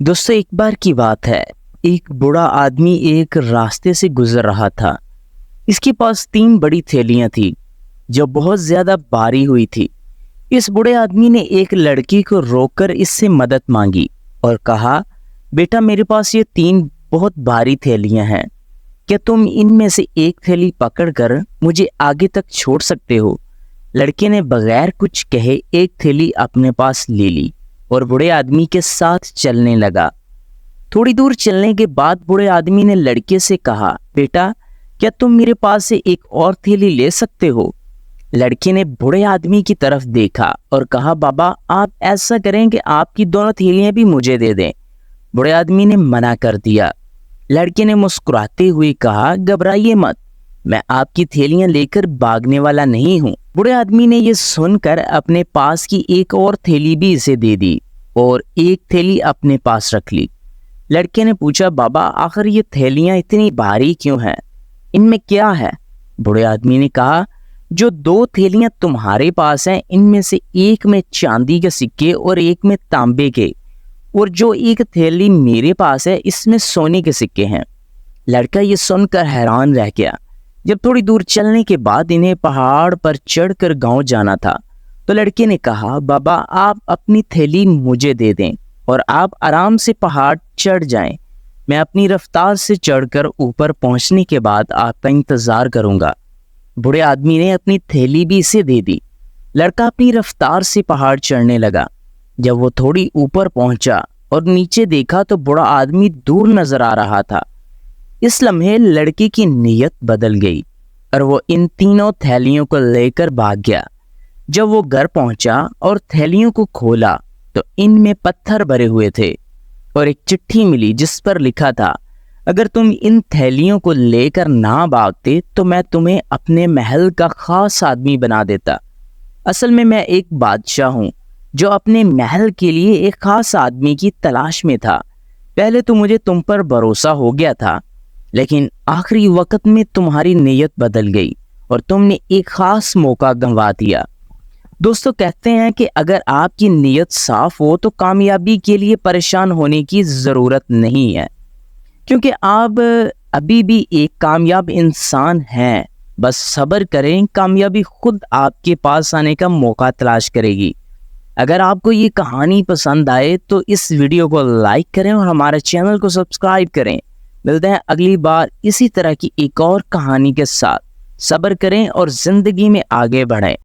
दोस्तों एक बार की बात है। एक बूढ़ा आदमी एक रास्ते से गुजर रहा था। इसके पास 3 बड़ी थैलियां थी जो बहुत ज्यादा भारी हुई थी। इस बूढ़े आदमी ने एक लड़की को रोककर इससे मदद मांगी और कहा, बेटा मेरे पास ये 3 बहुत भारी थैलियां हैं, क्या तुम इनमें से एक थैली पकड़कर मुझे आगे तक छोड़ सकते हो? लड़के ने बगैर कुछ कहे एक थैली अपने पास ले ली और बूढ़े आदमी के साथ चलने लगा। थोड़ी दूर चलने के बाद बूढ़े आदमी ने लड़के से कहा, बेटा क्या तुम मेरे पास से एक और थैली ले सकते हो? लड़के ने बूढ़े आदमी की तरफ देखा और कहा, बाबा आप ऐसा करें कि आपकी दोनों थैलियां भी मुझे दे दें। बूढ़े आदमी ने मना कर दिया। लड़के ने मुस्कुराते हुए कहा, घबराइए मत, मैं आपकी थैलियां लेकर भागने वाला नहीं हूँ। बूढ़े आदमी ने यह सुनकर अपने पास की एक और थैली भी इसे दे दी और एक थैली अपने पास रख ली। लड़के ने पूछा, बाबा आखिर ये थैलियां इतनी भारी क्यों हैं? इनमें क्या है? बूढ़े आदमी ने कहा, जो 2 थैलियां तुम्हारे पास हैं इनमें से एक में चांदी के सिक्के और एक में तांबे के, और जो एक थैली मेरे पास है इसमें सोने के सिक्के हैं। लड़का ये सुनकर हैरान रह गया। जब थोड़ी दूर चलने के बाद इन्हें पहाड़ पर चढ़कर गांव जाना था तो लड़के ने कहा, बाबा आप अपनी थैली मुझे दे दें और आप आराम से पहाड़ चढ़ जाएं। मैं अपनी रफ्तार से चढ़कर ऊपर पहुंचने के बाद आपका इंतजार करूंगा। बूढ़े आदमी ने अपनी थैली भी इसे दे दी। लड़का अपनी रफ्तार से पहाड़ चढ़ने लगा। जब वो थोड़ी ऊपर पहुंचा और नीचे देखा तो बूढ़ा आदमी दूर नजर आ रहा था। इस लम्हे लड़के की नीयत बदल गई और वो इन तीनों थैलियों को लेकर भाग गया। जब वो घर पहुंचा और थैलियों को खोला तो इनमें पत्थर भरे हुए थे और एक चिट्ठी मिली जिस पर लिखा था, अगर तुम इन थैलियों को लेकर ना भागते तो मैं तुम्हें अपने महल का खास आदमी बना देता। असल में मैं एक बादशाह हूँ जो अपने महल के लिए एक खास आदमी की तलाश में था। पहले तो मुझे तुम पर भरोसा हो गया था, लेकिन आखिरी वक्त में तुम्हारी नीयत बदल गई और तुमने एक खास मौका गंवा दिया। दोस्तों कहते हैं कि अगर आपकी नीयत साफ हो तो कामयाबी के लिए परेशान होने की ज़रूरत नहीं है, क्योंकि आप अभी भी एक कामयाब इंसान हैं। बस सब्र करें, कामयाबी खुद आपके पास आने का मौका तलाश करेगी। अगर आपको ये कहानी पसंद आए तो इस वीडियो को लाइक करें और हमारे चैनल को सब्सक्राइब करें। मिलते हैं अगली बार इसी तरह की एक और कहानी के साथ। सब्र करें और ज़िंदगी में आगे बढ़ें।